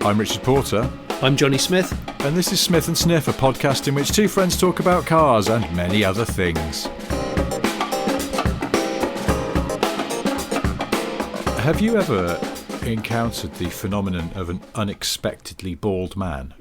I'm Richard Porter. I'm Jonny Smith. And this is Smith and Sniff, a podcast in which two friends talk about cars and many other things. Have you ever encountered the phenomenon of an unexpectedly bald man?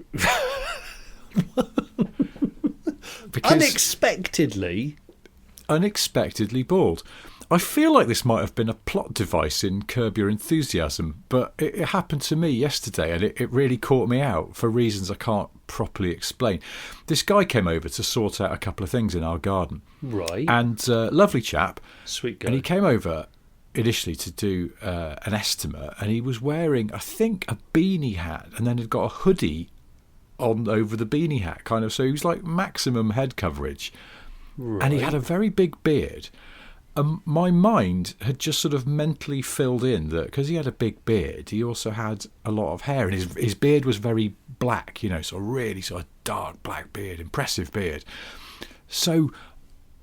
Unexpectedly bald. I feel like this might have been a plot device in Curb Your Enthusiasm, but it happened to me yesterday and it really caught me out for reasons I can't properly explain. This guy came over to sort out a couple of things in our garden. Right. And lovely chap. Sweet guy. And he came over initially to do an estimate, and he was wearing, I think, a beanie hat, and then had got a hoodie on over the beanie hat, kind of. So he was like maximum head coverage. Right. And he had a very big beard. My mind had just sort of mentally filled in that because he had a big beard, he also had a lot of hair, and his beard was very black, sort of really sort of dark black beard, impressive beard. So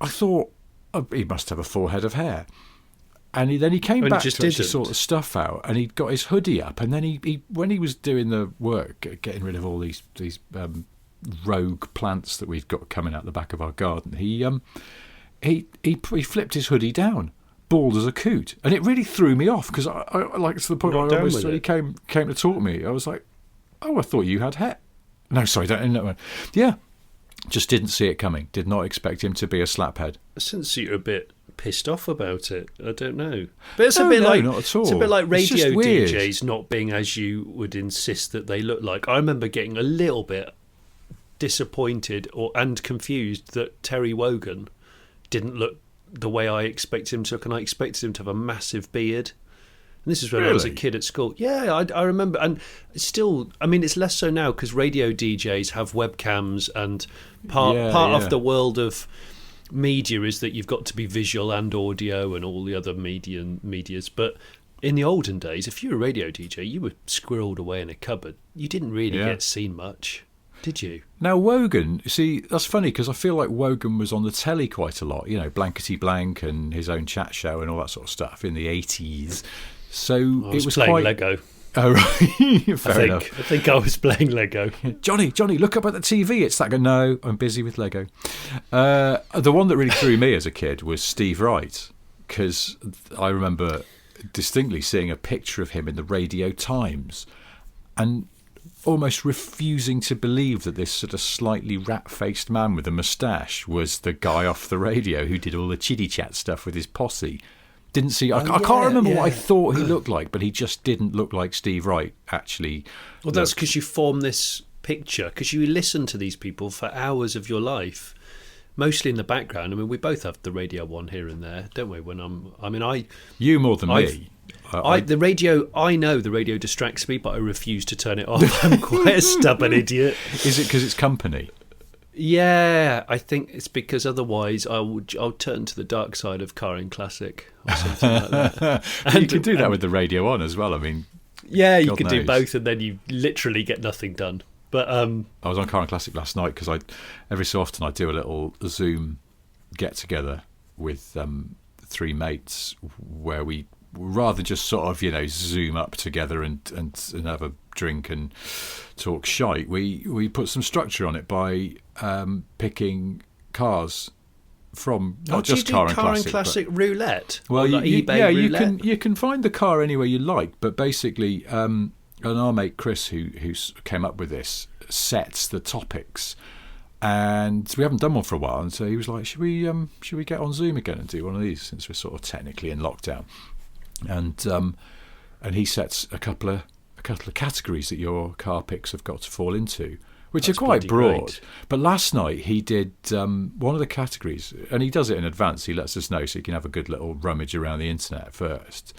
I thought, oh, he must have a forehead of hair. And then he came back to actually sort the stuff out, and he'd got his hoodie up, and then he when he was doing the work, getting rid of all these rogue plants that we've got coming out the back of our garden, he flipped his hoodie down, bald as a coot, and it really threw me off because I like to the point where I was, he came to talk to me. I was like, oh, I thought you had hair. No, sorry, don't. No, yeah, just didn't see it coming. Did not expect him to be a slaphead. I sense you're a bit pissed off about it. I don't know, but it's not at all. It's a bit like radio DJs not being as you would insist that they look like. I remember getting a little bit disappointed and confused that Terry Wogan didn't look the way I expected him to look, and I expected him to have a massive beard. And this is when I was a kid at school. Yeah, I remember. And still, I mean, it's less so now because radio DJs have webcams, and part of the world of media is that you've got to be visual and audio and all the other medias. But in the olden days, if you were a radio DJ, you were squirreled away in a cupboard. You didn't really get seen much, did you? Now, Wogan, see, that's funny because I feel like Wogan was on the telly quite a lot, Blankety Blank and his own chat show and all that sort of stuff in the 80s. So it was playing Lego. Oh, right. Fair enough. I think I was playing Lego. Jonny, look up at the TV. It's that guy. No, I'm busy with Lego. The one that really threw me as a kid was Steve Wright, because I remember distinctly seeing a picture of him in the Radio Times and almost refusing to believe that this sort of slightly rat-faced man with a moustache was the guy off the radio who did all the chitty-chat stuff with his posse. Didn't see. I can't remember what I thought he looked like, but he just didn't look like Steve Wright, actually. Well, that's because you form this picture, because you listen to these people for hours of your life, mostly in the background. I mean, we both have the radio on here and there, don't we? You more than me. The radio distracts me, but I refuse to turn it off. I'm quite a stubborn idiot. Is it because it's company? Yeah, I think it's because otherwise I'll turn to the dark side of Car and Classic or something like that. And you could do that with the radio on as well. I mean, you could do both, and then you literally get nothing done. But I was on Car and Classic last night because every so often I do a little Zoom get together with three mates where we, rather just sort of zoom up together and have a drink and talk shite, we put some structure on it by picking cars from not just Car and Classic roulette. Well, eBay roulette? you can find the car anywhere you like, but basically, and our mate Chris, who came up with this, sets the topics. And we haven't done one for a while, and so he was like, should we get on Zoom again and do one of these, since we're sort of technically in lockdown? And he sets a couple of categories that your car picks have got to fall into, which are quite broad. Great. But last night he did one of the categories, and he does it in advance. He lets us know so you can have a good little rummage around the internet first.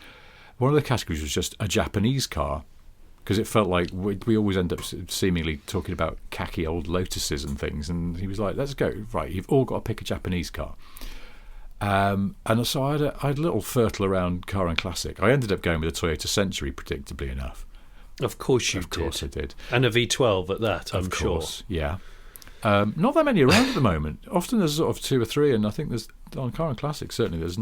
One of the categories was just a Japanese car, because it felt like we always end up seemingly talking about khaki old Lotuses and things. And he was like, let's go. Right, you've all got to pick a Japanese car. And so I had a little fertile around Car and Classic. I ended up going with a Toyota Century, predictably enough. Of course you did. Of course I did. And a V12 at that, I'm sure. Of course, yeah. Not that many around at the moment. Often there's sort of two or three, and I think there's on Car and Classic certainly there's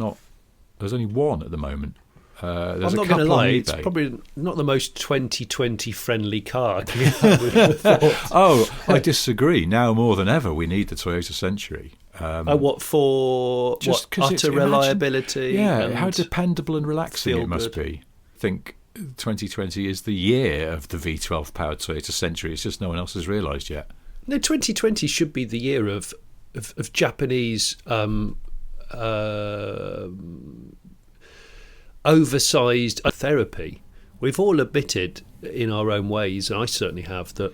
only one at the moment. I'm not going to lie, it's probably not the most 2020 friendly car. Oh, I disagree. Now more than ever, we need the Toyota Century. What for? Just utter reliability? Yeah, how dependable and relaxing it must be. I think 2020 is the year of the V12 powered Toyota Century. It's just no one else has realised yet. No, 2020 should be the year of Japanese oversized therapy. We've all admitted in our own ways, and I certainly have, that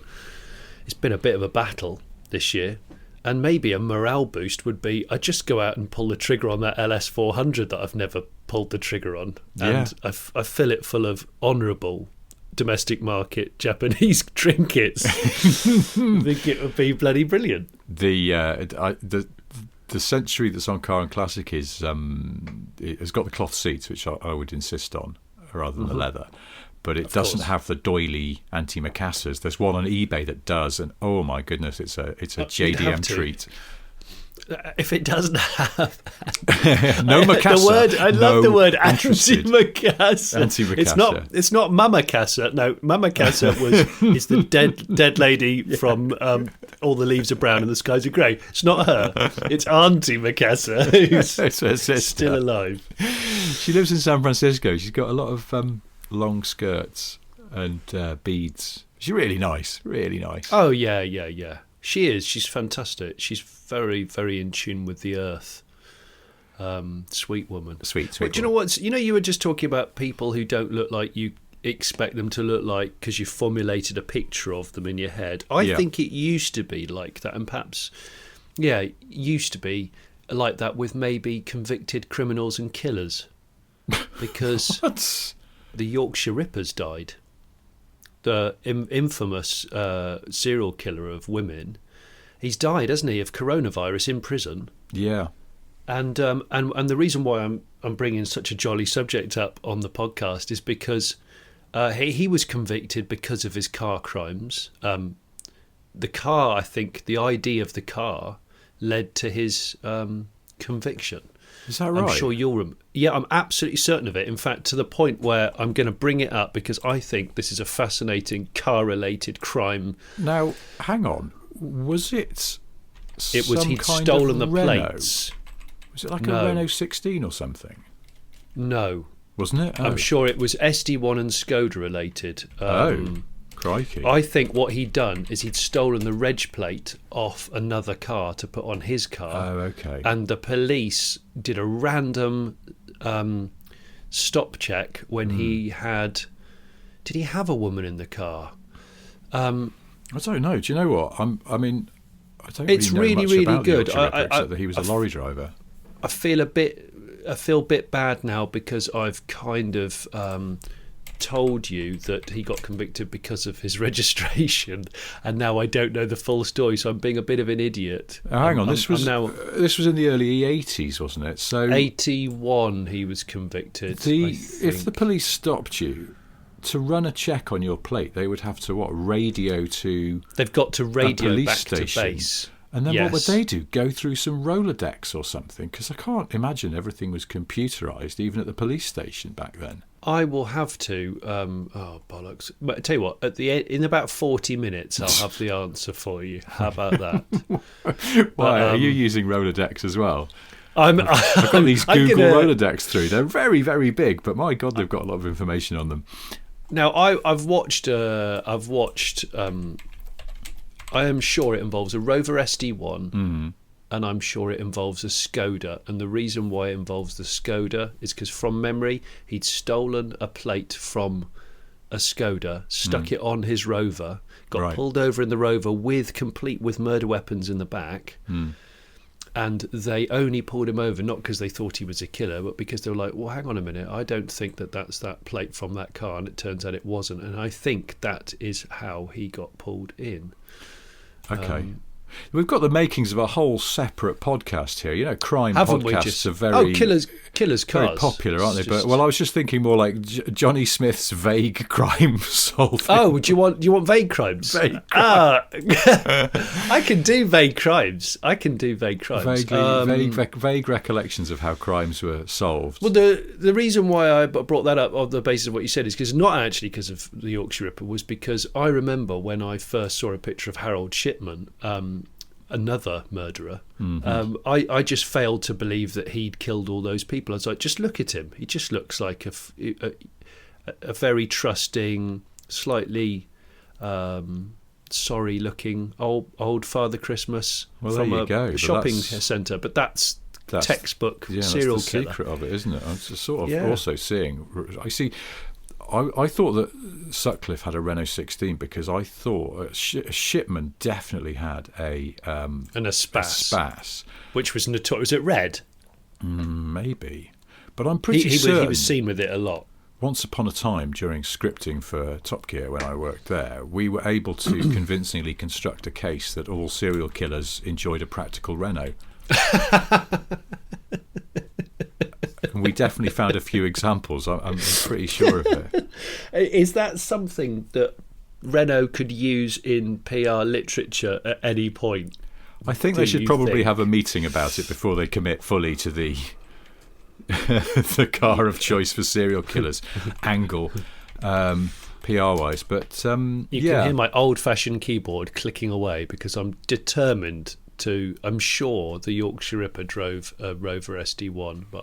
it's been a bit of a battle this year. And maybe a morale boost would be, I just go out and pull the trigger on that LS400 that I've never pulled the trigger on. And I fill it full of honourable domestic market Japanese trinkets. I think it would be bloody brilliant. The Century that's on Car and Classic it has got the cloth seats, which I would insist on, rather than the leather. But it doesn't have the doily antimacassars. There's one on eBay that does, and oh my goodness, it's a JDM treat. If it doesn't have no macassar, I love the word antimacassar. Antimacassar. It's not Mamakassa. No, Mamakassa is the dead lady from All the Leaves Are Brown and the Skies Are Grey. It's not her. It's Auntie Macassar, who's still alive. She lives in San Francisco. She's got a lot of long skirts and beads. She's really nice. Oh yeah. She is. She's fantastic. She's very, very in tune with the earth. Sweet woman. Sweet. But do you know what? You were just talking about people who don't look like you expect them to look like because you formulated a picture of them in your head. I think it used to be like that, and perhaps, it used to be like that with maybe convicted criminals and killers, because the Yorkshire Rippers died. The infamous serial killer of women. He's died, hasn't he, of coronavirus in prison? Yeah. And the reason why I'm bringing such a jolly subject up on the podcast is because he was convicted because of his car crimes. The car, I think, the ID of the car led to his conviction. Is that right? I'm sure you'll I'm absolutely certain of it. In fact, to the point where I'm going to bring it up because I think this is a fascinating car-related crime. Now, hang on. Was it It was he'd stolen the Renault? plates. Was it like a Renault 16 or something? No. Wasn't it? I'm sure it was SD1 and Skoda related. Crikey. I think what he'd done is he'd stolen the reg plate off another car to put on his car. Oh, okay. And the police did a random stop check when he had... Did he have a woman in the car? I don't know. Do you know what? I don't it's really know much about good. The Yorkshire Ripper, except that he was a lorry driver. I feel a bit bad now because I've kind of told you that he got convicted because of his registration, and now I don't know the full story, so I'm being a bit of an idiot. Hang on, this was in the early 80s, wasn't it? So 81 he was convicted. If the police stopped you to run a check on your plate, they would have to radio to... They've got to radio a police back station. to base. And then what would they do? Go through some Rolodex or something? Because I can't imagine everything was computerised, even at the police station back then. I will have to. Bollocks! But I tell you what, in about 40 minutes, I'll have the answer for you. How about that? Why are you using Rolodex as well? I've got these Google Rolodex through. They're very, very big, but my God, they've got a lot of information on them. Now, I've watched. I am sure it involves a Rover SD1, and I'm sure it involves a Skoda. And the reason why it involves the Skoda is because, from memory, he'd stolen a plate from a Skoda, stuck it on his Rover, got pulled over in the Rover complete with murder weapons in the back. And they only pulled him over not because they thought he was a killer, but because they were like, well, hang on a minute, I don't think that's that plate from that car. And it turns out it wasn't. And I think that is how he got pulled in. Okay. We've got the makings of a whole separate podcast here. You know, crime Haven't podcasts are very killers very cars. popular, aren't they? But I was just thinking more like Johnny Smith's vague crime solving. Oh, do you want vague crimes? Vague I can do vague crimes. Vague recollections of how crimes were solved. Well, the reason why I brought that up on the basis of what you said is because not actually because of the Yorkshire Ripper, was because I remember when I first saw a picture of Harold Shipman, another murderer. Mm-hmm. I just failed to believe that he'd killed all those people. I was like, just look at him. He just looks like a very trusting, slightly sorry-looking old Father Christmas from a shopping centre. But that's textbook serial that's the killer. Secret of it, isn't it? I'm just sort of also seeing. I thought that Sutcliffe had a Renault 16 because I thought Shipman definitely had a Spas, which was notorious. Was it red? Maybe, but I'm pretty certain he was seen with it a lot. Once upon a time, during scripting for Top Gear when I worked there, we were able to convincingly construct a case that all serial killers enjoyed a practical Renault. And we definitely found a few examples. I'm pretty sure of it. Is that something that Renault could use in PR literature at any point? I think they should probably have a meeting about it before they commit fully to the the car of choice for serial killers angle, PR-wise. But you can hear my old-fashioned keyboard clicking away because I'm determined to. I'm sure the Yorkshire Ripper drove a Rover SD1, but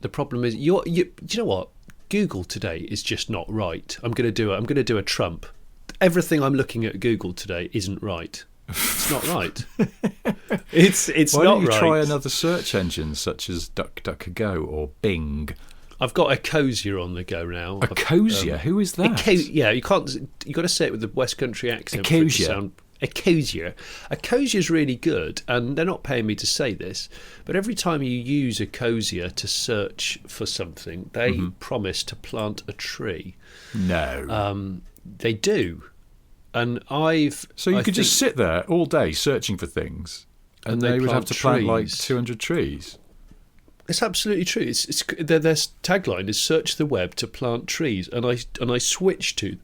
the problem is you know what? Google today is just not right. I'm going to do a Trump. Everything I'm looking at Google today isn't right. It's not right. It's Why not right. Why don't you try another search engine such as DuckDuckGo or Bing? I've got Ecosia on the go now. Ecosia? Who is that? You got to say it with the West Country accent. Ecosia. Ecosia is really good, and they're not paying me to say this, but every time you use Ecosia to search for something, they promise to plant a tree. No. They do. And So you could just sit there all day searching for things, and they would have to plant like 200 trees. It's absolutely true. It's their tagline is "Search the web to plant trees," and I switched to.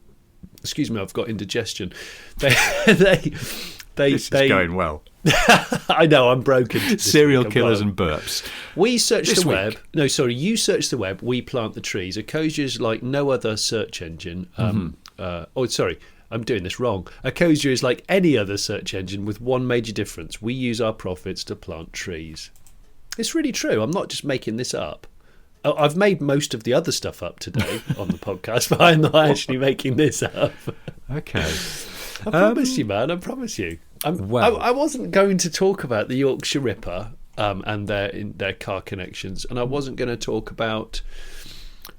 Excuse me, I've got indigestion. This is going well. I know, I'm broken. Serial killers and burps. We search the web. No, sorry, you search the web. We plant the trees. Ecosia is like no other search engine. I'm doing this wrong. Ecosia is like any other search engine with one major difference. We use our profits to plant trees. It's really true. I'm not just making this up. I've made most of the other stuff up today on the podcast, but I'm not actually making this up. Okay. I promise you, man. I promise you. I wasn't going to talk about the Yorkshire Ripper and their car connections, and I wasn't going to talk about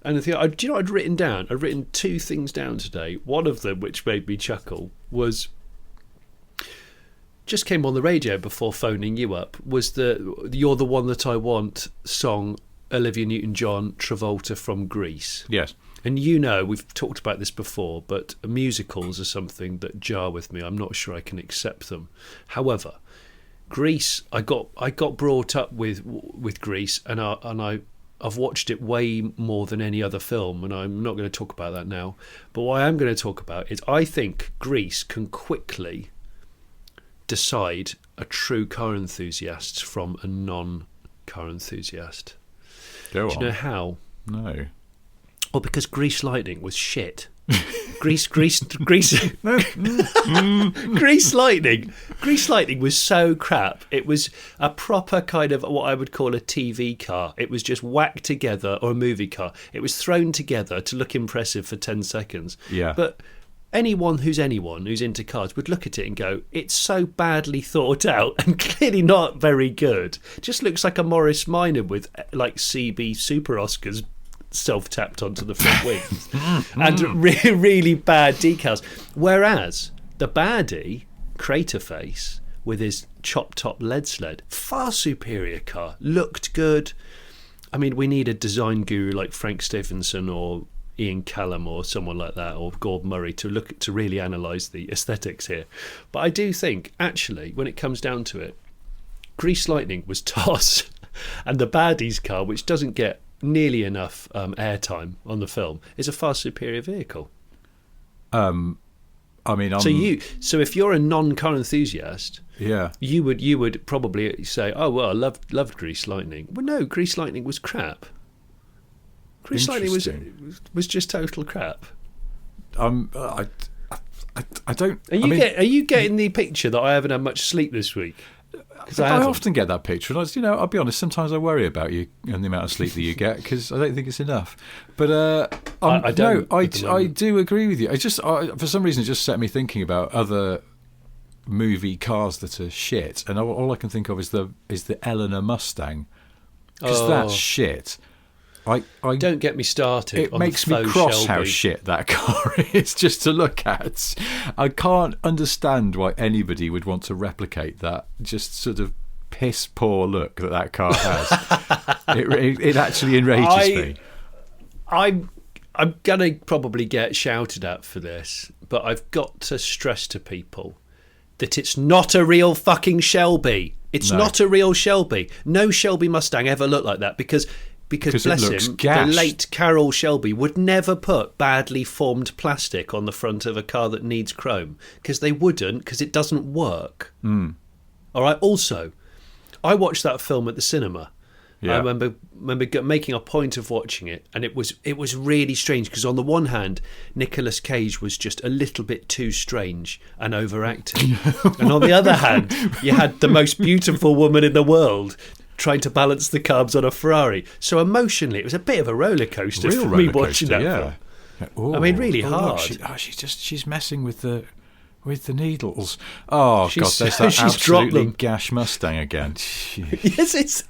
anything. Do you know what I'd written down? I'd written two things down today. One of them, which made me chuckle, was just came on the radio before phoning you up, was the "You're the One That I Want" song, Olivia Newton-John, Travolta from Grease. Yes. And you know, we've talked about this before, but musicals are something that jar with me. I'm not sure I can accept them. However, Grease, I got brought up with Grease, and I've watched it way more than any other film, and I'm not going to talk about that now. But what I am going to talk about is I think Grease can quickly decide a true car enthusiast from a non-car enthusiast. Do you know how? No. Well, because Grease Lightning was shit. Grease Lightning was so crap. It was a proper kind of what I would call a TV car. It was just whacked together, or a movie car. It was thrown together to look impressive for 10 seconds. Yeah. But anyone who's into cars would look at it and go, it's so badly thought out and clearly not very good. It just looks like a Morris Minor with like CB Super Oscars self-tapped onto the front wings and really bad decals. Whereas the baddie, Craterface, with his chop-top lead sled, far superior car, looked good. I mean, we need a design guru like Frank Stephenson or Ian Callum or someone like that, or Gordon Murray, to really analyse the aesthetics here. But I do think, actually, when it comes down to it, Grease Lightning was toss, and the baddies car, which doesn't get nearly enough airtime on the film, is a far superior vehicle. I mean, so if you're a non-car enthusiast, yeah, you would probably say, "Oh well, I loved Grease Lightning." Well, no, Grease Lightning was crap. Grease Lightning was just total crap. I don't. Are you getting the picture that I haven't had much sleep this week? I often get that picture, and I'll be honest. Sometimes I worry about you and the amount of sleep that you get because I don't think it's enough. But I do agree with you. For some reason, it just set me thinking about other movie cars that are shit, and all I can think of is the Eleanor Mustang, because that's shit. I don't get me started. It makes me cross how shit that car is just to look at. I can't understand why anybody would want to replicate that just sort of piss poor look that car has. it actually enrages me. I'm gonna probably get shouted at for this, but I've got to stress to people that it's not a real fucking Shelby. It's not a real Shelby. No Shelby Mustang ever looked like that because bless him, gashed. The late Carroll Shelby would never put badly formed plastic on the front of a car that needs chrome, because they wouldn't, because it doesn't work. All right. Also, I watched that film at the cinema. Yeah. I remember making a point of watching it, and it was really strange because on the one hand, Nicolas Cage was just a little bit too strange and overacting, and on the other hand, you had the most beautiful woman in the world trying to balance the carbs on a Ferrari. So emotionally, it was a bit of a roller coaster for me watching that film. Ooh, I mean, really hard. She's messing with the needles. Oh God, there's that absolutely gash Mustang again. Yes, it's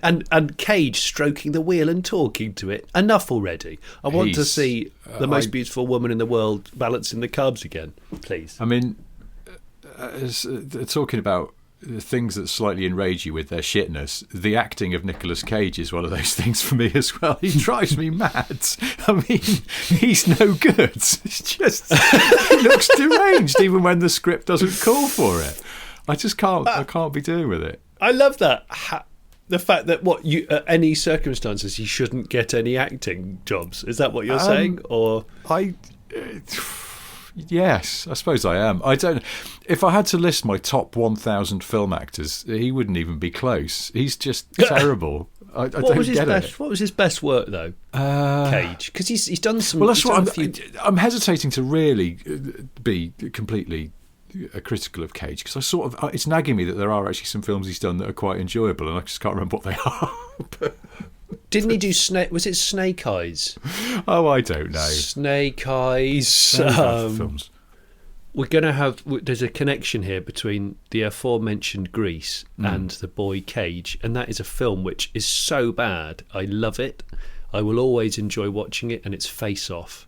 and Cage stroking the wheel and talking to it. Enough already. I want to see the most beautiful woman in the world balancing the carbs again, please. I mean, talking about things that slightly enrage you with their shitness, the acting of Nicolas Cage is one of those things for me as well. He drives me mad. I mean, he's no good. It's just, he looks deranged even when the script doesn't call for it. I just can't. I can't be doing with it. I love that. The fact that at any circumstances he shouldn't get any acting jobs. Is that what you're saying? Or yes, I suppose I am. I don't. If I had to list my top 1,000 film actors, he wouldn't even be close. He's just terrible. I don't get it. What was his best work though? Cage, because he's done some. Well, that's what I'm hesitating to really be completely critical of Cage, because it's nagging me that there are actually some films he's done that are quite enjoyable, and I just can't remember what they are. Didn't he do Snake? Was it Snake Eyes? Oh, I don't know. Snake Eyes. Films. We're going to have. There's a connection here between the aforementioned Grease and the boy Cage, and that is a film which is so bad. I love it. I will always enjoy watching it, and it's Face Off.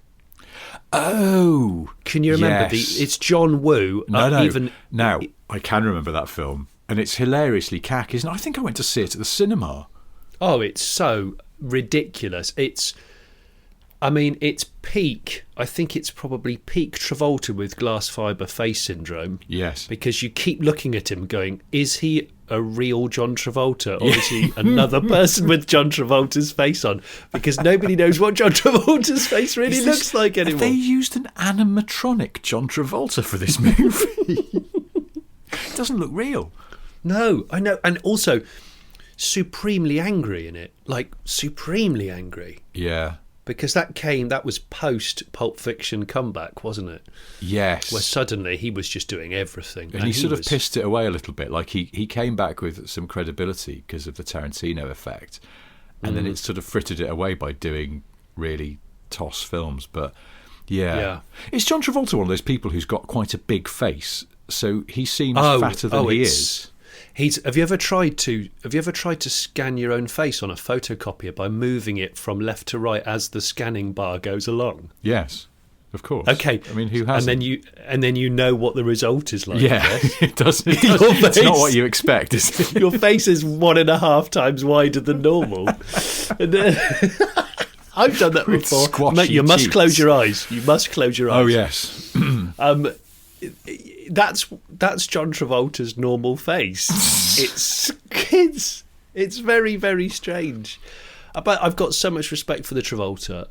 Oh, can you remember it's John Woo? Now I can remember that film, and it's hilariously cack, isn't it? I think I went to see it at the cinema. Oh, it's so ridiculous. It's peak. I think it's probably peak Travolta with glass fibre face syndrome. Yes. Because you keep looking at him going, is he a real John Travolta, or is he another person with John Travolta's face on? Because nobody knows what John Travolta's face really looks like anymore. They used an animatronic John Travolta for this movie. It doesn't look real. No, I know. And also supremely angry in it. Like, supremely angry. Yeah. Because that was post Pulp Fiction comeback, wasn't it? Yes. Where suddenly he was just doing everything. And he sort of pissed it away a little bit. Like he came back with some credibility because of the Tarantino effect. And then it sort of frittered it away by doing really toss films. But yeah. Is John Travolta one of those people who's got quite a big face? So he seems fatter than he is. Have you ever tried to scan your own face on a photocopier by moving it from left to right as the scanning bar goes along? Yes, of course. Okay. I mean, who hasn't? And then you know what the result is like. Yeah, it does. It's not what you expect, is it? Your face is 1.5 times wider than normal. And then I've done that before. Mate, you must close your eyes. You must close your eyes. Oh, yes. That's John Travolta's normal face. It's very, very strange. But I've got so much respect for the Travolta,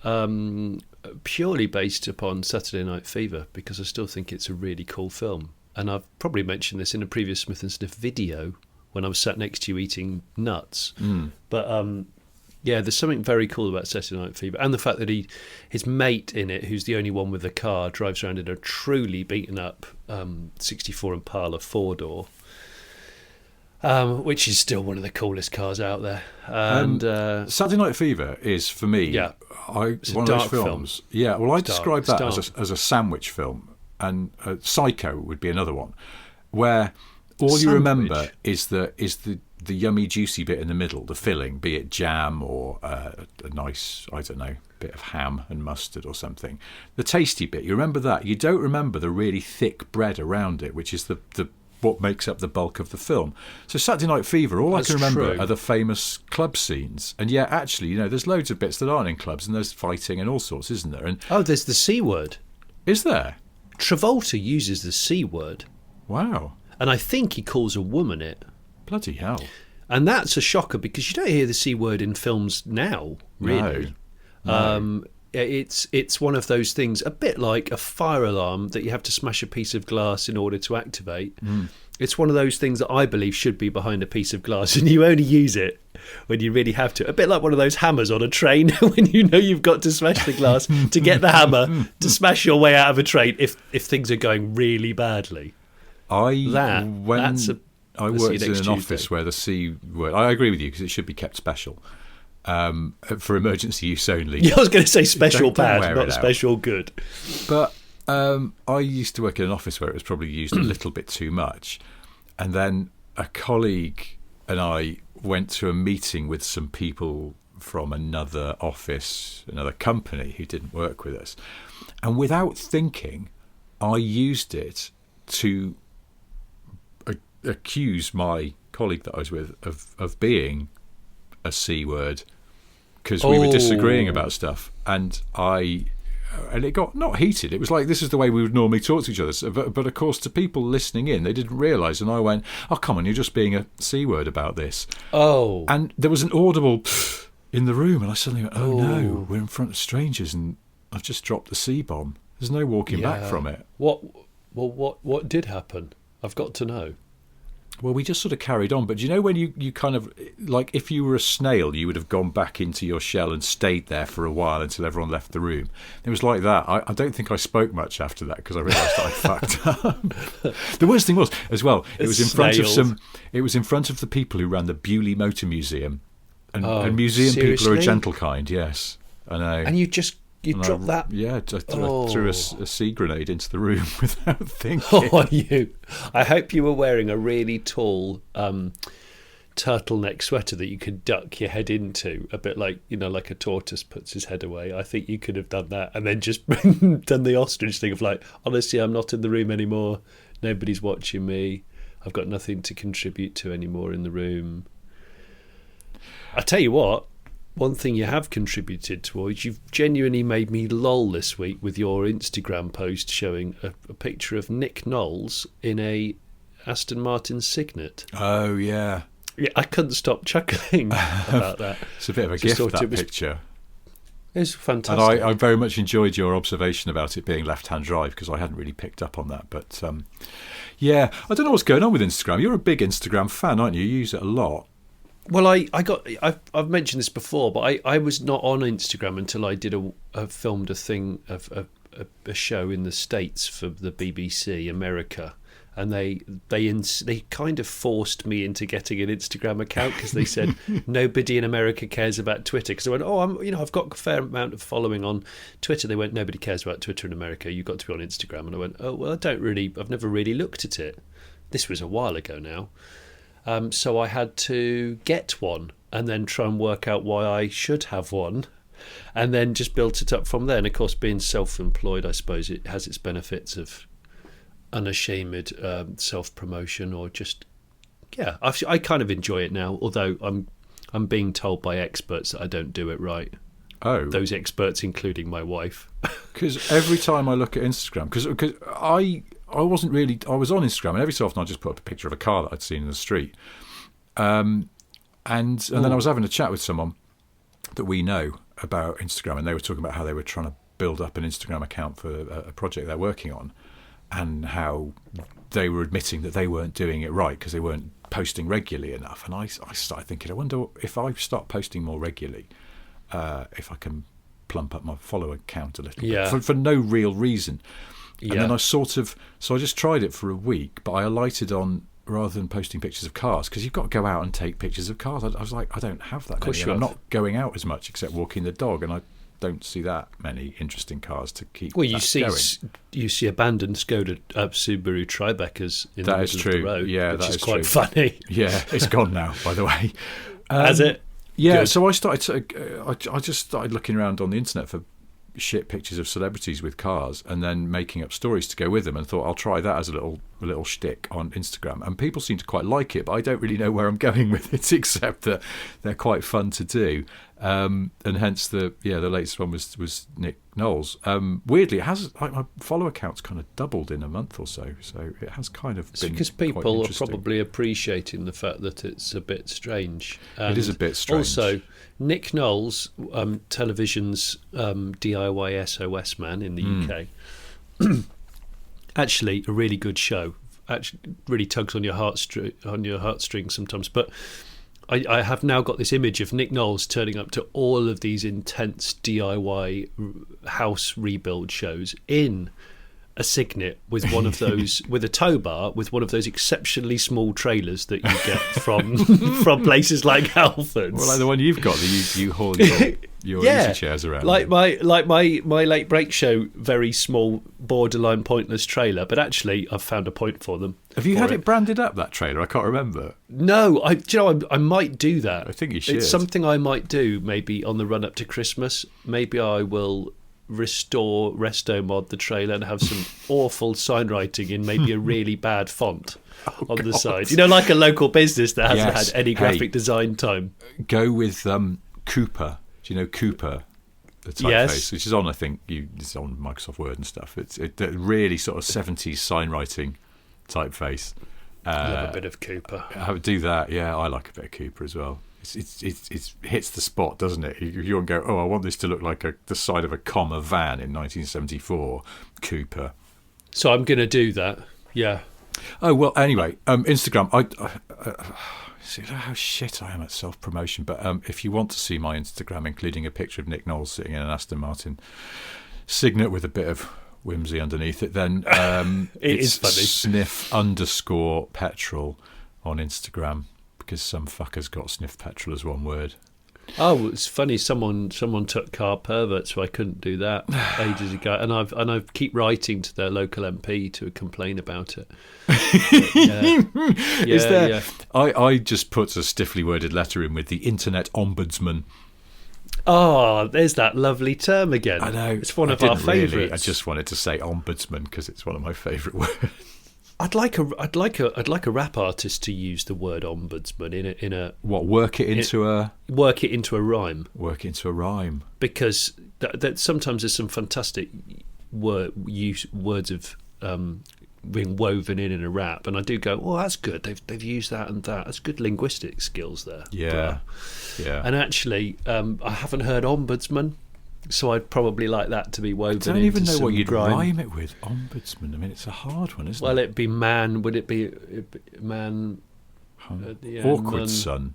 purely based upon Saturday Night Fever, because I still think it's a really cool film. And I've probably mentioned this in a previous Smith & Sniff video when I was sat next to you eating nuts. But yeah, there's something very cool about Saturday Night Fever, and the fact that his mate in it, who's the only one with a car, drives around in a truly beaten up 64 Impala 4-door, which is still one of the coolest cars out there. And Saturday Night Fever is, for me, one of those films. Yeah, well, I describe that as a sandwich film, and Psycho would be another one, where all you remember is the yummy, juicy bit in the middle, the filling, be it jam or a nice, I don't know, bit of ham and mustard or something. The tasty bit, you remember that. You don't remember the really thick bread around it, which is the what makes up the bulk of the film. So Saturday Night Fever, all I can remember are the famous club scenes. And yeah, actually, there's loads of bits that aren't in clubs, and there's fighting and all sorts, isn't there? And there's the C word. Is there? Travolta uses the C word. Wow. And I think he calls a woman it. Bloody hell. And that's a shocker, because you don't hear the C word in films now, really. No. It's one of those things, a bit like a fire alarm that you have to smash a piece of glass in order to activate. It's one of those things that I believe should be behind a piece of glass, and you only use it when you really have to. A bit like one of those hammers on a train when you know you've got to smash the glass to get the hammer to smash your way out of a train if things are going really badly. I worked in an office where the C word, I agree with you, because it should be kept special. For emergency use only. Yeah, I was going to say special bad, not special good. But I used to work in an office where it was probably used a little bit too much. And then a colleague and I went to a meeting with some people from another office, another company who didn't work with us. And without thinking, I used it to accuse my colleague that I was with of being a C word, because we were disagreeing about stuff, and it got not heated. It was like, this is the way we would normally talk to each other. So, but of course, to people listening in, they didn't realise, and I went, "Oh, come on, you're just being a C word about this." And there was an audible in the room, and I suddenly went, "Oh no, we're in front of strangers, and I've just dropped the C bomb. There's no walking back from it." What did happen? I've got to know. Well, we just sort of carried on. But do you know when you kind of, like, if you were a snail, you would have gone back into your shell and stayed there for a while until everyone left the room. It was like that. I don't think I spoke much after that, because I realised that I fucked up. The worst thing was, as well, it was in front of the people who ran the Bewley Motor Museum. And museum seriously? people are a gentle kind, yes. I know. And you dropped that? Yeah, I threw a sea grenade into the room without thinking. I hope you were wearing a really tall turtleneck sweater that you could duck your head into, a bit like, like a tortoise puts his head away. I think you could have done that, and then just done the ostrich thing of like, honestly, I'm not in the room anymore. Nobody's watching me. I've got nothing to contribute to anymore in the room. I tell you what, one thing you have contributed towards, you've genuinely made me lol this week with your Instagram post showing a picture of Nick Knowles in a Aston Martin Signet. Oh, yeah. Yeah, I couldn't stop chuckling about that. It's a bit of a gift, that picture. It's fantastic. And I very much enjoyed your observation about it being left-hand drive, because I hadn't really picked up on that. But, yeah, I don't know what's going on with Instagram. You're a big Instagram fan, aren't you? You use it a lot. Well, I've mentioned this before, but I was not on Instagram until I did filmed a thing of a show in the States for the BBC America, and they kind of forced me into getting an Instagram account, because they said nobody in America cares about Twitter. Because I went, I've got a fair amount of following on Twitter. They went, nobody cares about Twitter in America. You've got to be on Instagram. And I went, oh well, I've never really looked at it. This was a while ago now. So I had to get one and then try and work out why I should have one, and then just built it up from there. And of course, being self-employed, I suppose it has its benefits of unashamed self-promotion, or just, yeah, I kind of enjoy it now, although I'm being told by experts that I don't do it right. those experts, including my wife. Because every time I look at Instagram, because I wasn't really, I was on Instagram, and every so often I just put up a picture of a car that I'd seen in the street, and then I was having a chat with someone that we know about Instagram, and they were talking about how they were trying to build up an Instagram account for a project they're working on, and how they were admitting that they weren't doing it right because they weren't posting regularly enough. And I started thinking, I wonder if I start posting more regularly, if I can plump up my follower count a little bit for no real reason. And then I so I just tried it for a week, but I alighted on, rather than posting pictures of cars, because you've got to go out and take pictures of cars. I was like, I don't have that many. I'm not going out as much except walking the dog, and I don't see that many interesting cars to keep. Well, you see abandoned Skoda Subaru Tribecas in the middle of the road. Yeah, which that is quite funny. Yeah, it's gone now, by the way. Has it? Yeah. Good. So I just started looking around on the internet for shit pictures of celebrities with cars, and then making up stories to go with them, and thought I'll try that as a little shtick on Instagram. And people seem to quite like it, but I don't really know where I'm going with it, except that they're quite fun to do. And hence the latest one was Nick Knowles. Weirdly, it has, like, my follower count's kind of doubled in a month or so it has kind of been because people are probably appreciating the fact that it's a bit strange. And it is a bit strange. Also, Nick Knowles, television's DIY SOS man in the UK, actually a really good show. Actually, really tugs on your heartstrings sometimes. But I have now got this image of Nick Knowles turning up to all of these intense DIY house rebuild shows in a Signet with one of those, with a tow bar, with one of those exceptionally small trailers that you get from places like Halfords. Well, like the one you've got, that you haul your easy chairs around. Like my late break show, very small, borderline pointless trailer. But actually, I've found a point for them. Have you had it branded up, that trailer? I can't remember. No, I might do that. I think you should. It's something I might do maybe on the run up to Christmas. Maybe I will resto mod the trailer and have some awful sign writing in maybe a really bad font on the side. You know, like a local business that hasn't had any graphic design time. Go with Cooper. Do you know Cooper? The typeface, which is on, I think, it's on Microsoft Word and stuff. It's really sort of 70s sign writing typeface. Love a bit of Cooper. I would do that. Yeah, I like a bit of Cooper as well. It hits the spot, doesn't it? You want to go, I want this to look like the side of a comma van in 1974. Cooper. So I'm going to do that. Yeah. Oh, well, anyway, Instagram. I see how shit I am at self-promotion, but if you want to see my Instagram, including a picture of Nick Knowles sitting in an Aston Martin Signet with a bit of whimsy underneath it, then it's funny. _petrol on Instagram, because some fucker's got sniff petrol as one word. Oh, it's funny. Someone took car pervert, so I couldn't do that ages ago, and I keep writing to their local MP to complain about it. I just put a stiffly worded letter in with the Internet Ombudsman. Oh, there's that lovely term again. I know, it's one of our favourites. Really, I just wanted to say ombudsman because it's one of my favourite words. I'd like a rap artist to use the word ombudsman in a what? Work it into a rhyme. Work it into a rhyme. Because that sometimes there's some fantastic words of being woven in a rap, and I do go, oh, that's good. They've used that and that. That's good linguistic skills there. Yeah, yeah. And actually, I haven't heard ombudsman. So I'd probably like that to be woven into some I don't even know what you'd grime. rhyme it with. Ombudsman. I mean, it's a hard one, isn't it? Well, it'd be man. Would it be man? Awkward son.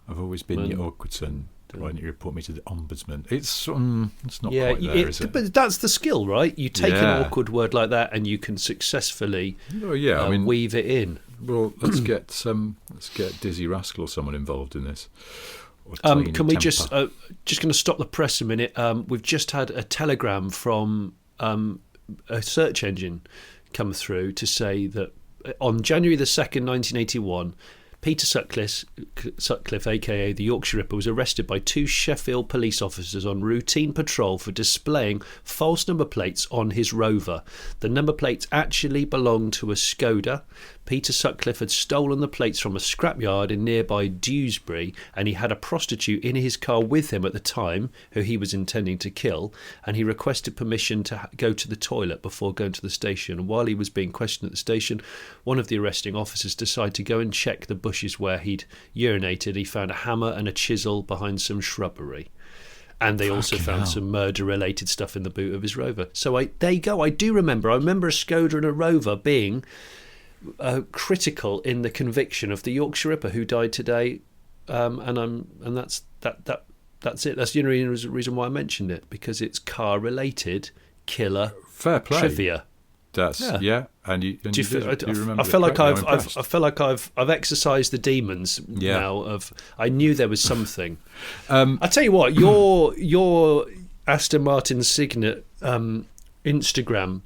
I've always been your awkward son. Why don't you report me to the ombudsman? It's not quite there, is it? But that's the skill, right? You take an awkward word like that, and you can successfly weave it in. Well, let's get Dizzy Rascal or someone involved in this. Can we just going to stop the press a minute? We've just had a telegram from a search engine come through to say that on January the 2nd, 1981, Peter Sutcliffe, a.k.a. the Yorkshire Ripper, was arrested by 2 Sheffield police officers on routine patrol for displaying false number plates on his Rover. The number plates actually belonged to a Skoda. Peter Sutcliffe had stolen the plates from a scrapyard in nearby Dewsbury, and he had a prostitute in his car with him at the time who he was intending to kill, and he requested permission to go to the toilet before going to the station. And while he was being questioned at the station, one of the arresting officers decided to go and check the bushes where he'd urinated. He found a hammer and a chisel behind some shrubbery. And they also found some murder-related stuff in the boot of his Rover. So there you go. I remember a Skoda and a Rover being critical in the conviction of the Yorkshire Ripper who died today. And that's it. That's the only reason why I mentioned it, because it's car-related killer fair play trivia. That's and you remember. I feel like I've exercised the demons now. I knew there was something. I tell you what, your Aston Martin Signet Instagram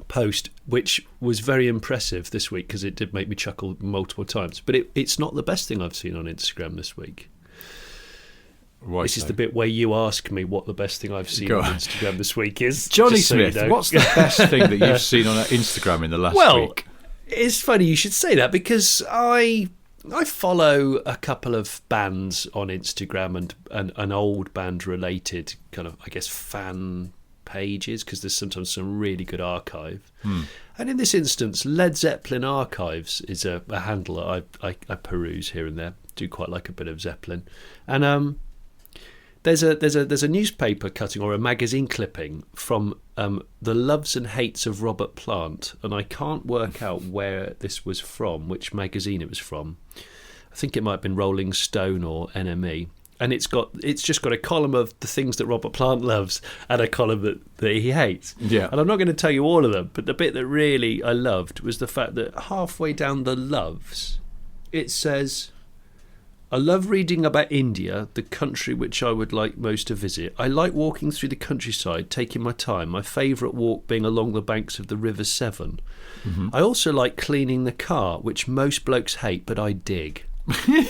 post, which was very impressive this week because it did make me chuckle multiple times. But it's not the best thing I've seen on Instagram this week. Right, this is the bit where you ask me what the best thing I've seen on Instagram this week is. Jonny Smith, so you know. What's the best thing that you've seen on Instagram in the last week? Well, it's funny you should say that, because I follow a couple of bands on Instagram and an old band related kind of, I guess, fan pages, because there's sometimes some really good archive. And in this instance, Led Zeppelin Archives is a handle that I peruse here and there. Do quite like a bit of Zeppelin. And there's a newspaper cutting or a magazine clipping from The Loves and Hates of Robert Plant, and I can't work out where this was from, which magazine it was from. I think it might have been Rolling Stone or NME. And it's just got a column of the things that Robert Plant loves and a column that he hates. Yeah. And I'm not going to tell you all of them, but the bit that really I loved was the fact that halfway down the loves, it says, I love reading about India, the country which I would like most to visit. I like walking through the countryside, taking my time, my favourite walk being along the banks of the River Severn. Mm-hmm. I also like cleaning the car, which most blokes hate, but I dig.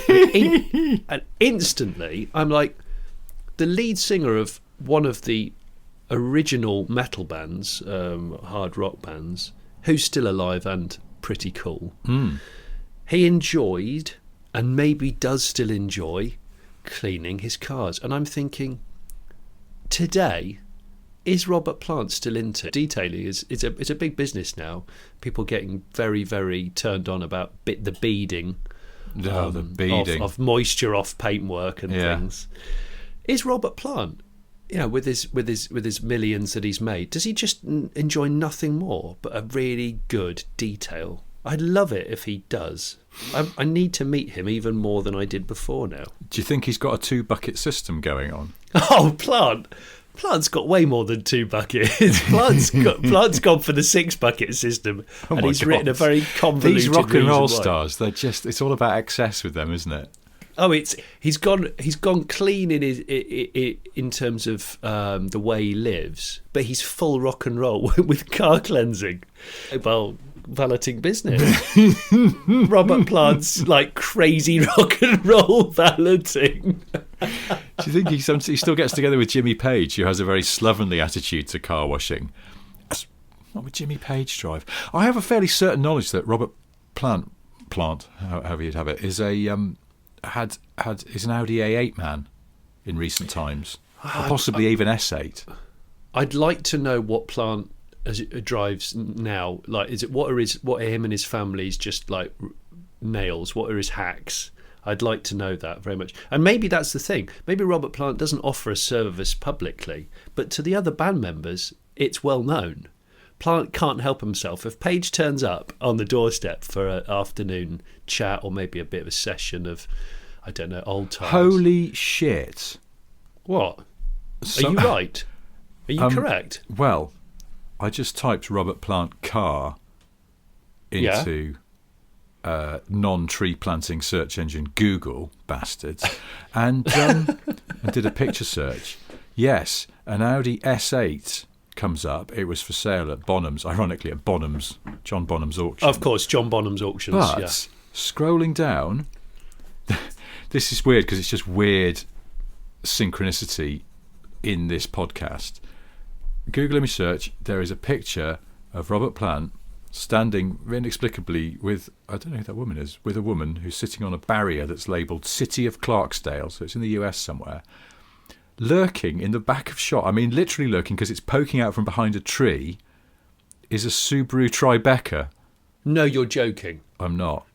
And instantly, I'm like, the lead singer of one of the original metal bands, hard rock bands, who's still alive and pretty cool, he enjoyed, and maybe does still enjoy, cleaning his cars. And I'm thinking, today, is Robert Plant still into detailing? It's a big business now. People getting very, very turned on about the beading, the beading of moisture off paintwork and things. Is Robert Plant, with his millions that he's made, does he just enjoy nothing more but a really good detail? I'd love it if he does. I need to meet him even more than I did before now. Do you think he's got a 2-bucket system going on? Oh, Plant's got way more than 2 buckets. Plant's gone for the 6-bucket system, and he's written a very convoluted. These rock and roll stars, it's all about excess with them, isn't it? Oh, he's gone clean in terms of the way he lives, but he's full rock and roll with car cleansing. Well, valeting business. Robert Plant's like crazy rock and roll valeting. Do you think he still gets together with Jimmy Page, who has a very slovenly attitude to car washing? What would Jimmy Page drive? I have a fairly certain knowledge that Robert Plant, however you'd have it, is is an Audi A8 man in recent times, or possibly even S8. I'd like to know what Plant drives now. Like, what are him and his family's just like nails? What are his hacks? I'd like to know that very much. And maybe that's the thing. Maybe Robert Plant doesn't offer a service publicly, but to the other band members, it's well known. Plant can't help himself. If Page turns up on the doorstep for an afternoon chat or maybe a bit of a session of, I don't know, old times. Holy shit. What? Are you right? Are you correct? Well, I just typed Robert Plant car into non-tree planting search engine Google, bastards, and did a picture search. Yes, an Audi S8 comes up. It was for sale at Bonham's, ironically at Bonham's, John Bonham's auction. Of course, John Bonham's auctions. But scrolling down, this is weird because it's just weird synchronicity in this podcast. Google image search, there is a picture of Robert Plant standing inexplicably with, I don't know who that woman is, with a woman who's sitting on a barrier that's labelled City of Clarksdale, so it's in the US somewhere, lurking in the back of shot, I mean literally lurking because it's poking out from behind a tree, is a Subaru Tribeca. No, you're joking. I'm not.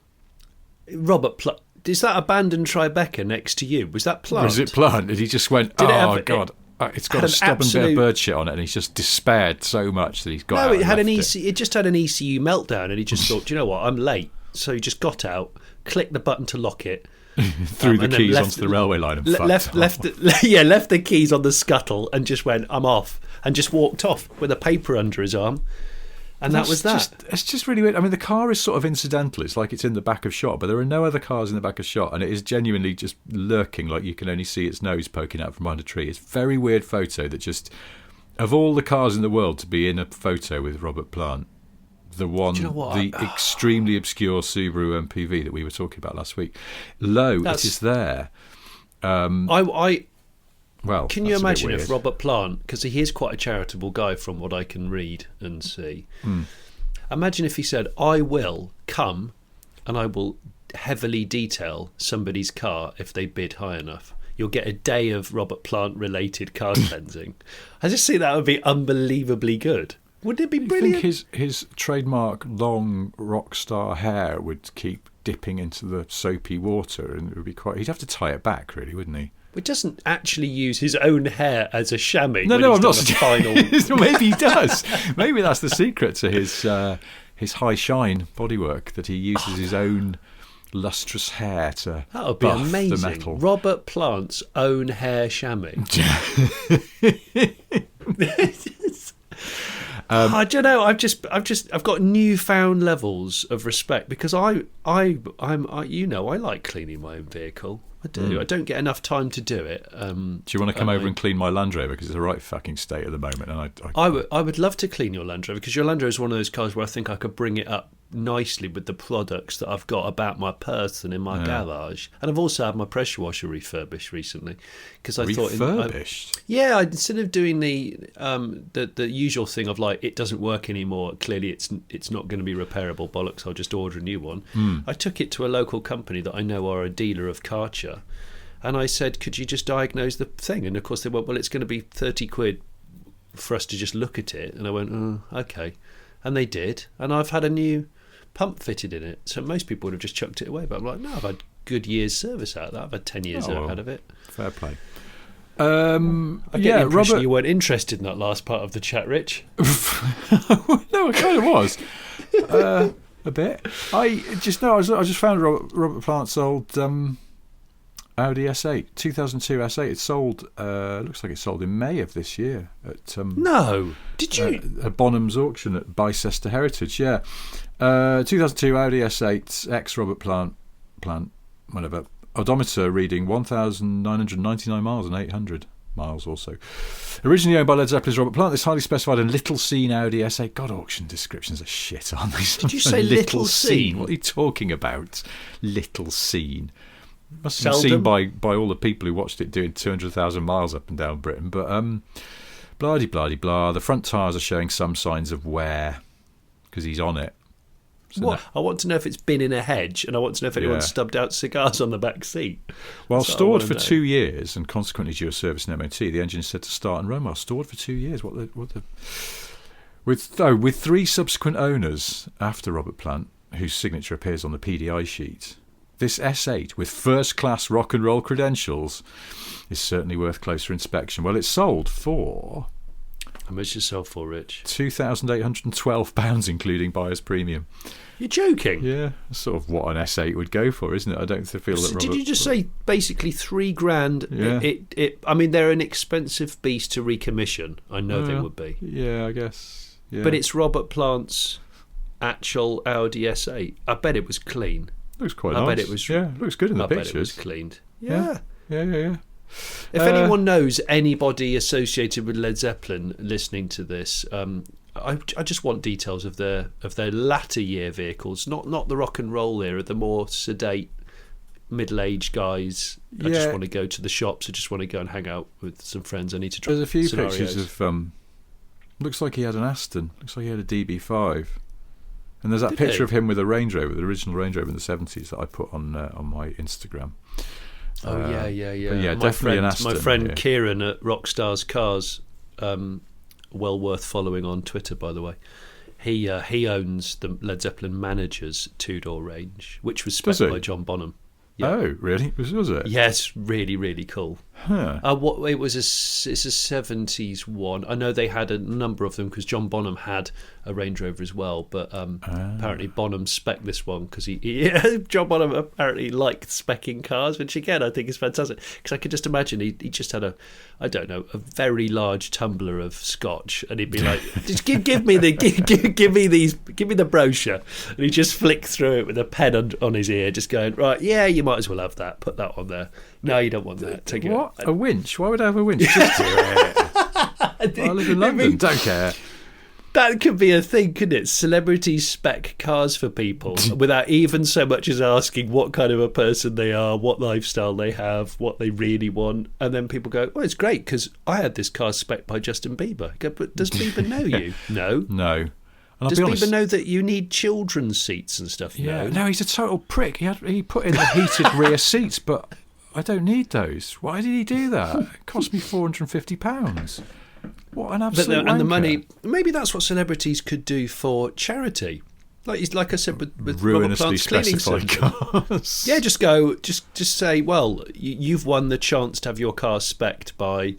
Robert Plant. Is that abandoned Tribeca next to you? Was that Plant? Was it Plant? And he just went, God, it's got a stubborn bit of bird shit on it, and he's just despaired so much that he's got out. No, it just had an ECU meltdown, and he just thought, do you know what, I'm late. So he just got out, clicked the button to lock it, threw the keys onto the railway line and left the keys on the scuttle and just went, I'm off, and just walked off with a paper under his arm. And that was that. It's just really weird. I mean, the car is sort of incidental. It's like it's in the back of shot, but there are no other cars in the back of shot, and it is genuinely just lurking, like you can only see its nose poking out from behind a tree. It's a very weird photo that just, of all the cars in the world to be in a photo with Robert Plant, the extremely obscure Subaru MPV that we were talking about last week, it is there. Well, can you imagine if Robert Plant, because he is quite a charitable guy from what I can read and see, imagine if he said, I will come and I will heavily detail somebody's car if they bid high enough. You'll get a day of Robert Plant related car cleansing. I just think that would be unbelievably good. Wouldn't it be brilliant? I think his trademark long rock star hair would keep dipping into the soapy water, and it would be he'd have to tie it back, really, wouldn't he? He doesn't actually use his own hair as a chamois. No, I'm not suggesting. Maybe he does. Maybe that's the secret to his high shine bodywork, that he uses his own lustrous hair to that would be buff amazing. The metal. Robert Plant's own hair chamois. I don't know. I've got newfound levels of respect because I like cleaning my own vehicle. I do. I don't get enough time to do it. Do you want to come over and clean my Land Rover, because it's a right fucking state at the moment? And I would love to clean your Land Rover, because your Land Rover is one of those cars where I think I could bring it up nicely with the products that I've got about my person in my garage. And I've also had my pressure washer refurbished recently, because I thought instead of doing the usual thing of like, it doesn't work anymore, clearly it's not going to be repairable, bollocks, I'll just order a new one. I took it to a local company that I know are a dealer of Karcher, and I said, could you just diagnose the thing? And of course they went, well, it's going to be 30 quid for us to just look at it. And I went, oh, okay. And they did, and I've had a new pump fitted in it. So most people would have just chucked it away, but I'm like, no, I've had good year's service out of that. I've had 10 years out of it. Fair play. I get the impression you weren't interested in that last part of the chat, Rich. No, I kind of was. A bit. I just found Robert Plant's old Audi S8, 2002 S8. It sold. Looks like it sold in May of this year at. No, did you? At Bonham's auction at Bicester Heritage. Yeah, 2002 Audi S8 ex Robert Plant, whatever. Odometer reading 1,999 miles and 800 miles also. Originally owned by Led Zeppelin's Robert Plant, this highly specified and little seen Audi S8. God, auction descriptions are shit, aren't they? Did you say little seen? What are you talking about? Little seen. Must have been seen by all the people who watched it doing 200,000 miles up and down Britain. But blah. The front tyres are showing some signs of wear because he's on it. So I want to know if it's been in a hedge, and I want to know if anyone stubbed out cigars on the back seat. While stored for 2 years and consequently due a service and MOT, the engine is said to start and run well. Stored for 2 years. With 3 subsequent owners after Robert Plant, whose signature appears on the PDI sheet, this S8 with first-class rock and roll credentials is certainly worth closer inspection. Well, it's sold for. How much is it sell for, Rich? £2,812, including buyer's premium. You're joking? Yeah, that's sort of what an S8 would go for, isn't it? I don't feel that. Did you just say basically $3,000? Yeah. I mean, they're an expensive beast to recommission. I know they would be. Yeah, I guess. Yeah. But it's Robert Plant's actual Audi S8. I bet it was clean. Looks quite nice. I bet it was. Yeah, looks good in the pictures. I bet it was cleaned. Yeah. If anyone knows anybody associated with Led Zeppelin listening to this, I just want details of their latter year vehicles, not the rock and roll era, the more sedate middle-aged guys. I just want to go to the shops. I just want to go and hang out with some friends. I need to try. There's a few pictures of. Looks like he had an Aston. Looks like he had a DB5. And there's that picture of him with a Range Rover, the original Range Rover in the 70s that I put on my Instagram. Oh, yeah. Yeah, definitely an Aston. My friend Kieran at Rockstars Cars, well worth following on Twitter, by the way. He owns the Led Zeppelin Manager's two-door range, which was spec by John Bonham. Yeah. Oh, really? Was it? Yes, really, really cool. Huh. It's a 70s one. I know they had a number of them because John Bonham had a Range Rover as well, but apparently Bonham spec'd this one because John Bonham apparently liked specking cars, which again I think is fantastic because I could just imagine he just had a very large tumbler of scotch, and he'd be like, just give me the brochure, and he just flick through it with a pen on his ear, just going, right, yeah, you might as well have that. Put that on there. No, you don't want that. Take what? A winch? Why would I have a winch? Just I live in London. Don't care. That could be a thing, couldn't it? Celebrities spec cars for people without even so much as asking what kind of a person they are, what lifestyle they have, what they really want. And then people go, well, it's great because I had this car spec by Justin Bieber. Go, but does Bieber know you? No. No. And does Bieber know that you need children's seats and stuff? Yeah. No, he's a total prick. He put in the heated rear seats, but I don't need those. Why did he do that? It cost me £450. What an absolute wanker. And the money, maybe that's what celebrities could do for charity. Like I said with ruinously specified cars. Yeah, just say, well, you've won the chance to have your car spec'd by,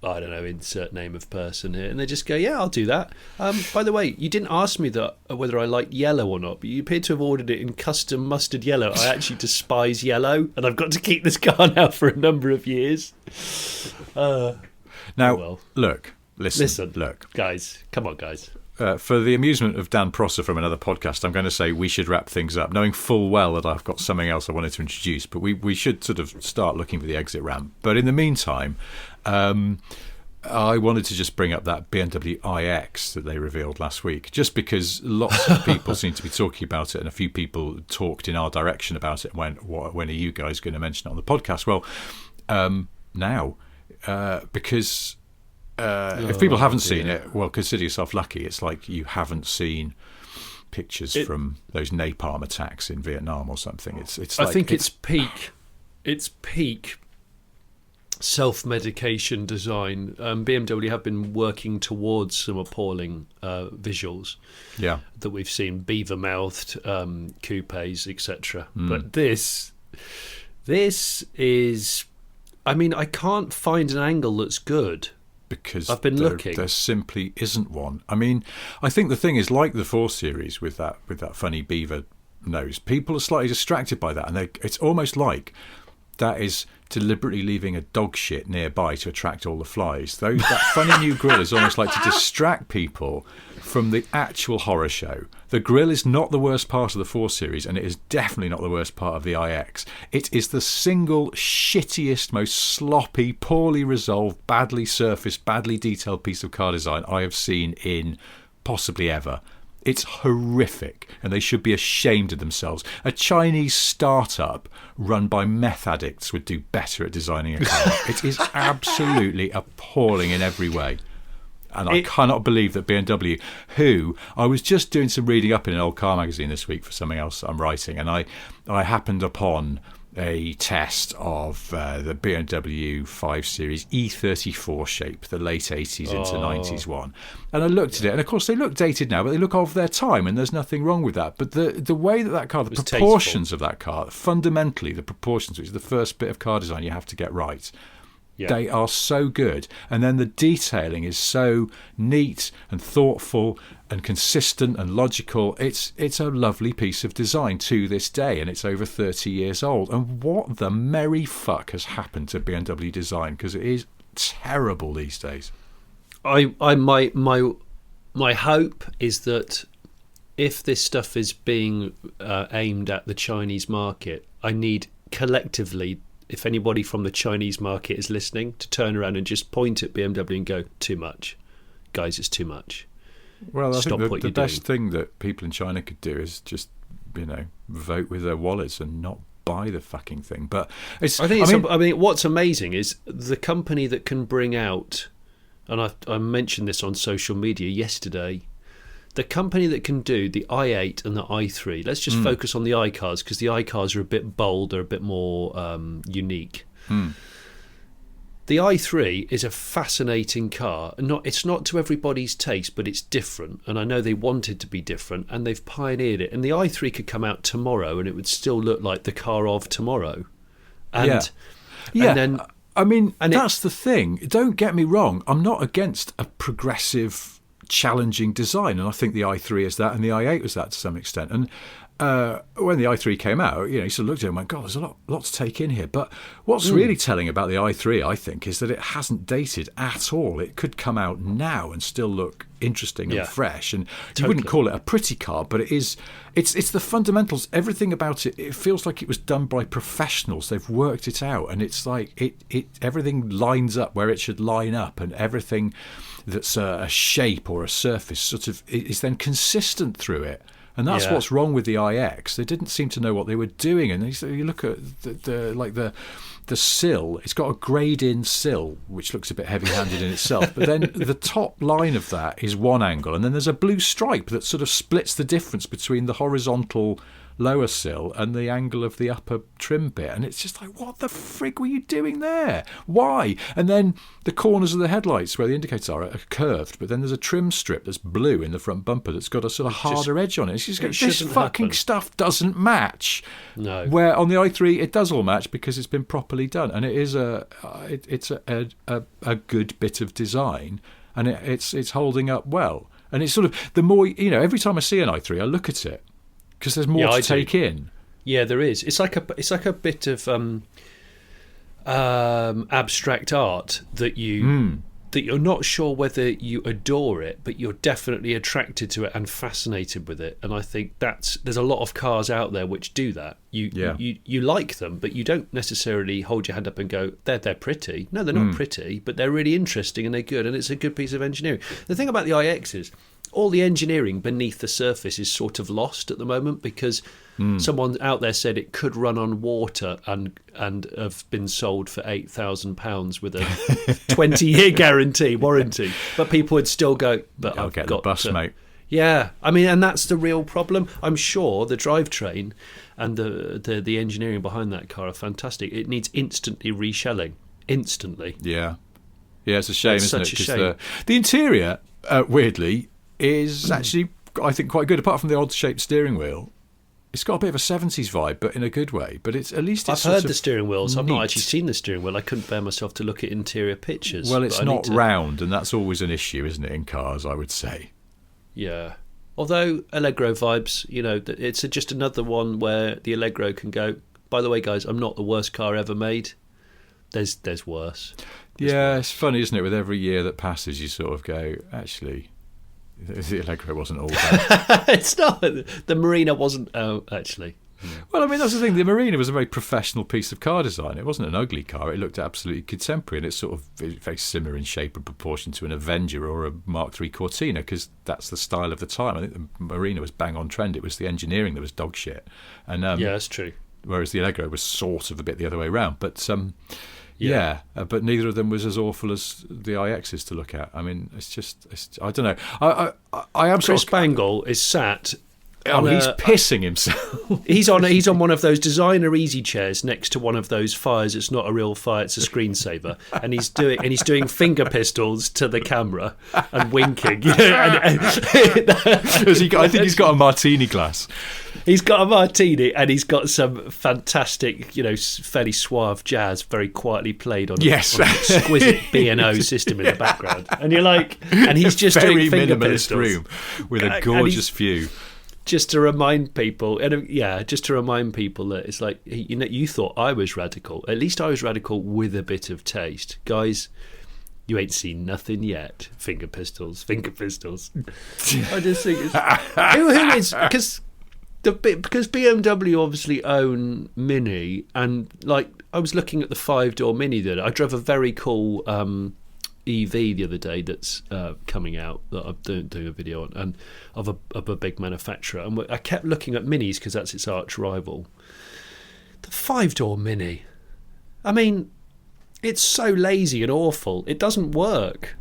I don't know, insert name of person here, and they just go, yeah, I'll do that. By the way, you didn't ask me whether I liked yellow or not, but you appear to have ordered it in custom mustard yellow. I actually despise yellow, and I've got to keep this car now for a number of years. Look. Listen, look. Guys, come on, guys. For the amusement of Dan Prosser from another podcast, I'm going to say we should wrap things up, knowing full well that I've got something else I wanted to introduce, but we should sort of start looking for the exit ramp. But in the meantime, I wanted to just bring up that BMW iX that they revealed last week, just because lots of people seem to be talking about it, and a few people talked in our direction about it and went, when are you guys going to mention it on the podcast? Well, now, because... if people haven't seen it, well, consider yourself lucky. It's like you haven't seen pictures from those napalm attacks in Vietnam or something. I think it's peak self-medication design. BMW have been working towards some appalling visuals that we've seen, beaver-mouthed coupes, etc. But this is... I mean, I can't find an angle that's good. Because I've been looking. There simply isn't one. I mean, I think the thing is, like the 4 Series with that funny beaver nose, people are slightly distracted by that, and it's almost like that is deliberately leaving a dog shit nearby to attract all the flies. That funny new grille is almost like to distract people from the actual horror show. The grille is not the worst part of the 4 Series, and it is definitely not the worst part of the iX. It is the single shittiest, most sloppy, poorly resolved, badly surfaced, badly detailed piece of car design I have seen in possibly ever. It's horrific, and they should be ashamed of themselves. A Chinese startup run by meth addicts would do better at designing a car. It is absolutely appalling in every way. And I cannot believe that BMW, who I was just doing some reading up in an old car magazine this week for something else I'm writing, and I happened upon a test of the BMW 5 Series E34 shape, the late 80s into 90s one. And I looked at it, and of course they look dated now, but they look of their time, and there's nothing wrong with that. But the way that car, the proportions of that car, fundamentally the proportions, which is the first bit of car design you have to get right, they are so good. And then the detailing is so neat and thoughtful and consistent and logical. It's a lovely piece of design to this day, and it's over 30 years old. And what the merry fuck has happened to BMW design? Because it is terrible these days. My hope is that if this stuff is being aimed at the Chinese market, I need collectively, if anybody from the Chinese market is listening, to turn around and just point at BMW and go, too much. Guys, it's too much. Well, I think the best thing that people in China could do is just, vote with their wallets and not buy the fucking thing. But I mean, what's amazing is the company that can bring out, and I mentioned this on social media yesterday, the company that can do the i8 and the i3, let's just focus on the iCars, because the iCars are a bit bold, they're a bit more unique. The i3 is a fascinating car. It's not to everybody's taste, but it's different. And I know they wanted to be different, and they've pioneered it. And the i3 could come out tomorrow, and it would still look like the car of tomorrow. And, yeah. And then, I mean, that's the thing. Don't get me wrong. I'm not against a progressive, challenging design, and I think the i3 is that, and the i8 was that to some extent. And when the i3 came out, you sort of looked at it and went, God, there's a lot to take in here. But what's really telling about the i3, I think, is that it hasn't dated at all. It could come out now and still look interesting and fresh. And you wouldn't call it a pretty car, but it's the fundamentals. Everything about it, it feels like it was done by professionals. They've worked it out, and it's like everything lines up where it should line up, and everything that's a shape or a surface sort of is then consistent through it. And that's what's wrong with the iX. They didn't seem to know what they were doing. And you look at the sill. It's got a grade-in sill, which looks a bit heavy-handed in itself. But then the top line of that is one angle, and then there's a blue stripe that sort of splits the difference between the horizontal lower sill and the angle of the upper trim bit. And it's just like, what the frig were you doing there? Why? And then the corners of the headlights where the indicators are curved, but then there's a trim strip that's blue in the front bumper that's got a sort of harder edge on it. It's just this fucking stuff doesn't match. No. Where on the i3 it does all match because it's been properly done, and it is a good bit of design, and it's holding up well. And it's sort of, the more, every time I see an i3 I look at it, because there's more to take in. Yeah, there is. It's like a bit of abstract art that you're not sure whether you adore it, but you're definitely attracted to it and fascinated with it. And I think there's a lot of cars out there which do that. You like them, but you don't necessarily hold your hand up and go, they're pretty. No, they're not pretty, but they're really interesting and they're good, and it's a good piece of engineering. The thing about the iX is, all the engineering beneath the surface is sort of lost at the moment, because someone out there said it could run on water and have been sold for £8,000 with a 20-year warranty. But people would still go, but I'll get the bus, mate. Yeah, I mean, and that's the real problem. I'm sure the drivetrain and the engineering behind that car are fantastic. It needs instantly reshelling. Instantly. Yeah. Yeah, it's a shame, isn't it? Because the interior, weirdly, is actually, I think, quite good. Apart from the odd-shaped steering wheel, it's got a bit of a 70s vibe, but in a good way. But it's at least I've heard the steering wheels. I've not actually seen the steering wheel. I couldn't bear myself to look at interior pictures. Well, it's not round, and that's always an issue, isn't it, in cars, I would say. Yeah. Although Allegro vibes, it's just another one where the Allegro can go, by the way, guys, I'm not the worst car ever made. There's worse. It's funny, isn't it? With every year that passes, you sort of go, actually, the Allegro wasn't all bad. It's not. The Marina wasn't. Oh, actually. Well, I mean, that's the thing. The Marina was a very professional piece of car design. It wasn't an ugly car. It looked absolutely contemporary, and it's sort of very similar in shape and proportion to an Avenger or a Mark III Cortina, because that's the style of the time. I think the Marina was bang on trend. It was the engineering that was dog shit. And yeah, that's true. Whereas the Allegro was sort of a bit the other way around. But but neither of them was as awful as the iX is to look at. I mean, it's I don't know. I am Chris Bangle is sat. He's pissing himself. He's on one of those designer easy chairs next to one of those fires. It's not a real fire; it's a screensaver, and he's doing finger pistols to the camera and winking. I think he's got a martini glass. He's got a martini, and he's got some fantastic, fairly suave jazz, very quietly played on, on an exquisite B&O system in the background. And you're like, and he's just doing finger pistols. Room with a gorgeous view. Just to remind people, that it's like, you thought I was radical. At least I was radical with a bit of taste, guys. You ain't seen nothing yet. Finger pistols. I just think who is because BMW obviously own Mini, and like I was looking at the 5-door Mini that I drove a very cool EV the other day that's coming out that I'm doing a video on, and of a big manufacturer, and I kept looking at Minis because that's its arch rival. The 5-door Mini, I mean, it's so lazy and awful. It doesn't work.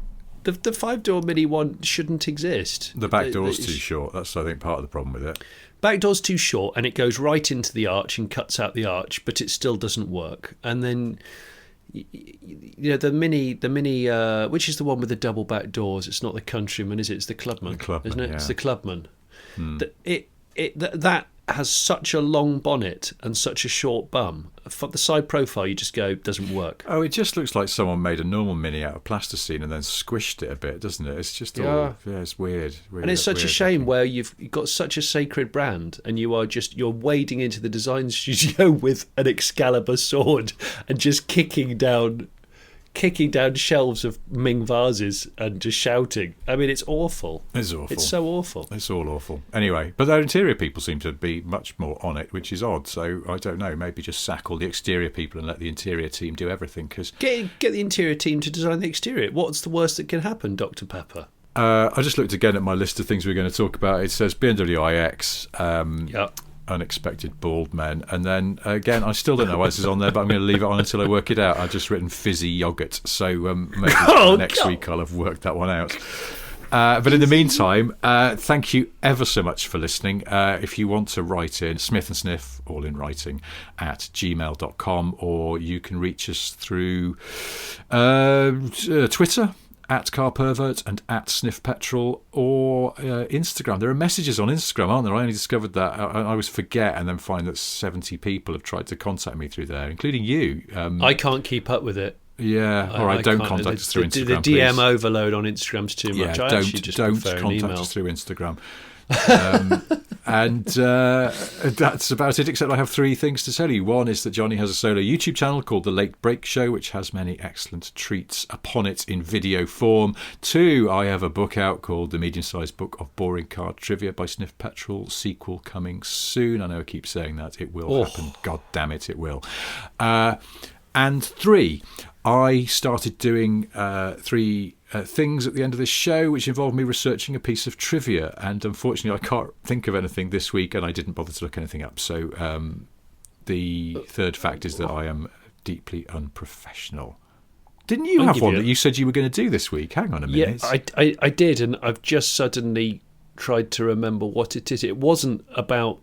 The 5-door Mini one shouldn't exist. The back door's too short. That's, I think, part of the problem with it. Back door's too short, and it goes right into the arch and cuts out the arch, but it still doesn't work. And then, the Mini, which is the one with the double back doors? It's not the Countryman, is it? It's the Clubman, isn't it? Yeah. It's the Clubman. That has such a long bonnet and such a short bum. For the side profile, you just go, doesn't work. Oh, it just looks like someone made a normal Mini out of plasticine and then squished it a bit, doesn't it? It's just it's weird. And it's such a shame where you've got such a sacred brand and you're wading into the design studio with an Excalibur sword and just kicking down shelves of Ming vases and just shouting. I mean, it's awful. It's awful. It's so awful. It's all awful. Anyway, but their interior people seem to be much more on it, which is odd. So I don't know. Maybe just sack all the exterior people and let the interior team do everything. Cause get the interior team to design the exterior. What's the worst that can happen, Dr. Pepper? I just looked again at my list of things we're going to talk about. It says BMW iX. Unexpected bald men, and then again I still don't know why this is on there, but I'm going to leave it on until I work it out. I've just written fizzy yogurt, so maybe next week I'll have worked that one out. But in the meantime, thank you ever so much for listening. If you want to write in, Smith and Sniff, all in writing, at gmail.com, or you can reach us through Twitter at Car Pervert and at Sniff Petrol, or Instagram. There are messages on Instagram, aren't there? I only discovered that. I always forget and then find that 70 people have tried to contact me through there, including you. I can't keep up with it. Yeah, all right, don't contact us through Instagram, the DM please. Overload on Instagram's too much. Yeah, don't contact us through Instagram. And that's about it, except I have 3 things to tell you. One is that Jonny has a solo YouTube channel called The Late Break Show, which has many excellent treats upon it in video form. 2, I have a book out called The Medium-Sized Book of Boring Card Trivia by Sniff Petrol, sequel coming soon. I know I keep saying that. It will happen. God damn it, it will. And 3, I started doing 3 things at the end of this show, which involved me researching a piece of trivia. And unfortunately, I can't think of anything this week, and I didn't bother to look anything up. So the third fact is that I am deeply unprofessional. Didn't you have one that you said you were going to do this week? Hang on a minute. Yeah, I did, and I've just suddenly tried to remember what it is. It wasn't about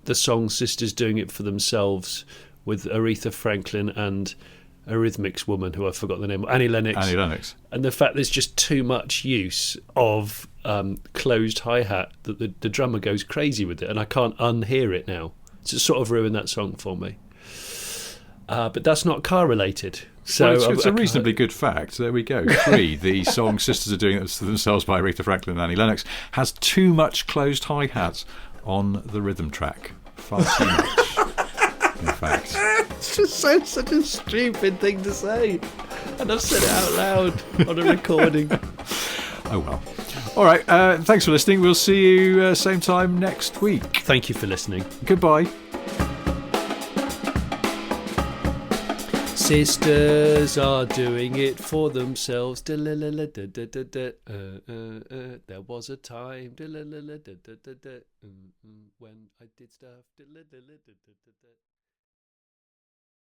the song Sisters doing it for themselves with Aretha Franklin and Eurythmics woman, who I forgot the name, Annie Lennox. And the fact there's just too much use of closed hi-hat that the drummer goes crazy with it, and I can't unhear it now. It's sort of ruined that song for me. But that's not car related. So it's a reasonably good fact. There we go. 3, the song Sisters Are Doing It to Themselves by Aretha Franklin and Annie Lennox has too much closed hi-hats on the rhythm track. Far too much, in fact. It's just such a stupid thing to say. And I've said it out loud on a recording. Oh well. All right, thanks for listening. We'll see you same time next week. Thank you for listening. Goodbye. Sisters are doing it for themselves. There was a time when I did stuff.